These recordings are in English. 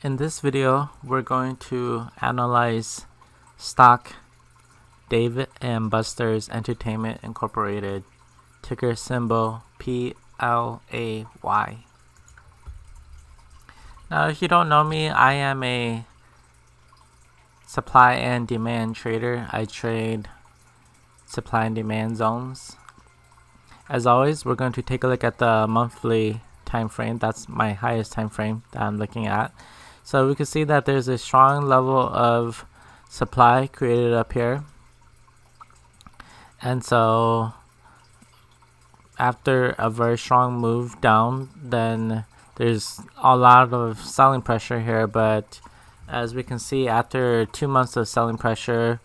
In this video, we're going to analyze stock Dave & Buster's Entertainment Incorporated, ticker symbol PLAY. Now, if you don't know me, I am a supply and demand trader. I trade supply and demand zones. As always, we're going to take a look at the monthly time frame. That's my highest time frame that I'm looking at. So we can see that there's a strong level of supply created up here. And so after a very strong move down, then there's a lot of selling pressure here. But as we can see, after 2 months of selling pressure,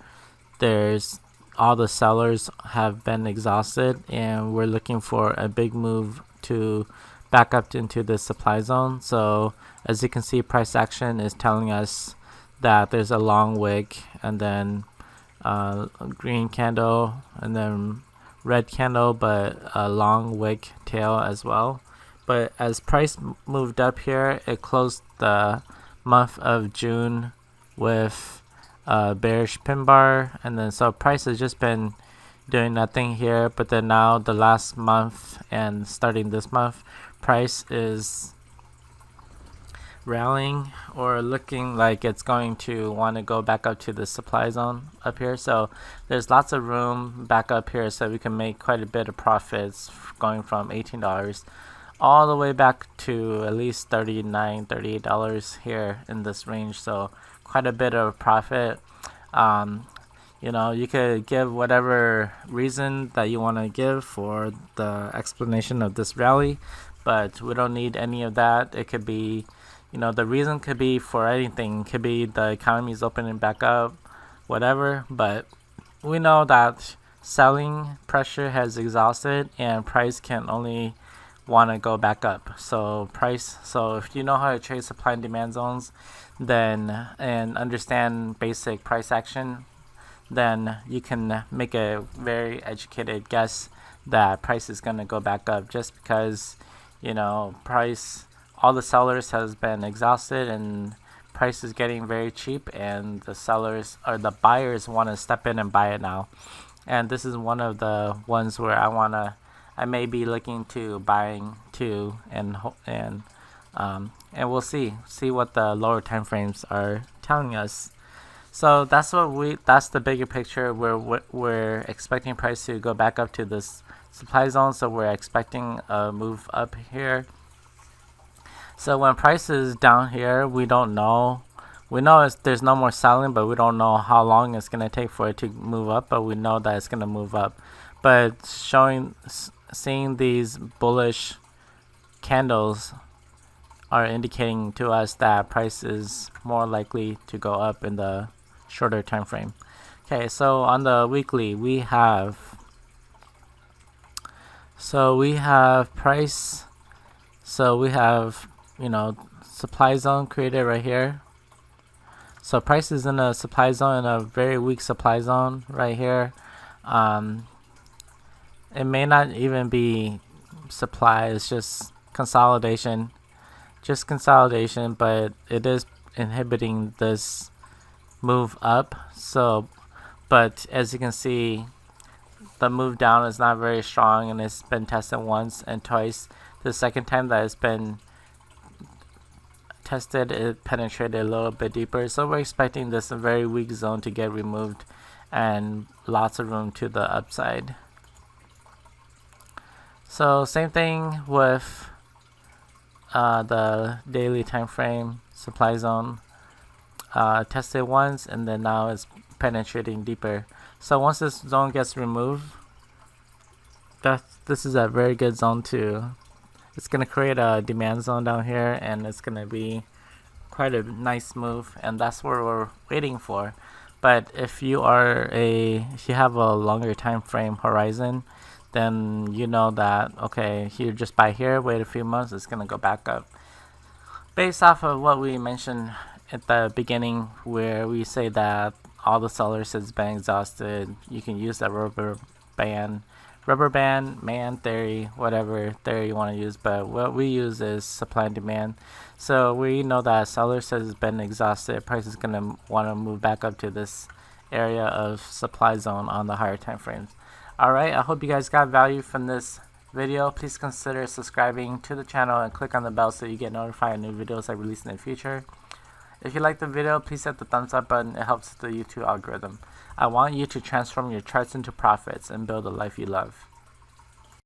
there's all the sellers have been exhausted, and we're looking for a big move to back up into the supply zone. So as you can see, price action is telling us that there's a long wick, and then a green candle, and then red candle, but a long wick tail as well. But as price moved up here, it closed the month of June with a bearish pin bar, and then so price has just been doing nothing here. But then now the last month and starting this month, price is rallying or looking like it's going to want to go back up to the supply zone up here. So there's lots of room back up here, so we can make quite a bit of profits going from $18 all the way back to at least $39, $38 here in this range. So quite a bit of profit. You could give whatever reason that you want to give for the explanation of this rally, but we don't need any of that. It could be, the reason could be for anything. It could be the economy is opening back up, whatever. But we know that selling pressure has exhausted, and price can only want to go back up. So if you know how to trade supply and demand zones, then and understand basic price action, then you can make a very educated guess that price is going to go back up, just because all the sellers has been exhausted and price is getting very cheap, and the sellers or the buyers want to step in and buy it now. And this is one of the ones where I may be looking to buying too, and we'll see what the lower time frames are telling us. So that's the bigger picture where we're expecting price to go back up to this supply zone. So we're expecting a move up here. So when price is down here, we don't know. We know there's no more selling, but we don't know how long it's going to take for it to move up, but we know that it's going to move up. But seeing these bullish candles are indicating to us that price is more likely to go up in the shorter time frame. Okay, so on the weekly, we have price. So we have supply zone created right here. So price is in a supply zone, in a very weak supply zone right here. It may not even be supply, it's just consolidation. But it is inhibiting this move up. So, but as you can see, the move down is not very strong, and it's been tested once and twice. The second time that it's been tested, it penetrated a little bit deeper. So we're expecting this very weak zone to get removed, and lots of room to the upside. So same thing with the daily time frame supply zone. Tested once, and then now it's penetrating deeper. So once this zone gets removed, this is a very good zone it's going to create a demand zone down here, and it's going to be quite a nice move, and that's what we're waiting for. But if you have a longer time frame horizon, then you know that, okay, you just buy here, wait a few months, it's going to go back up. Based off of what we mentioned at the beginning, where we say that all the sellers has been exhausted, you can use that rubber band rubber band, man theory, whatever theory you want to use, but what we use is supply and demand. So we know that seller says it's been exhausted, price is going to want to move back up to this area of supply zone on the higher time frames. Alright, I hope you guys got value from this video. Please consider subscribing to the channel and click on the bell so you get notified of new videos I release in the future. If you like the video, please hit the thumbs up button. It helps the YouTube algorithm. I want you to transform your charts into profits and build a life you love.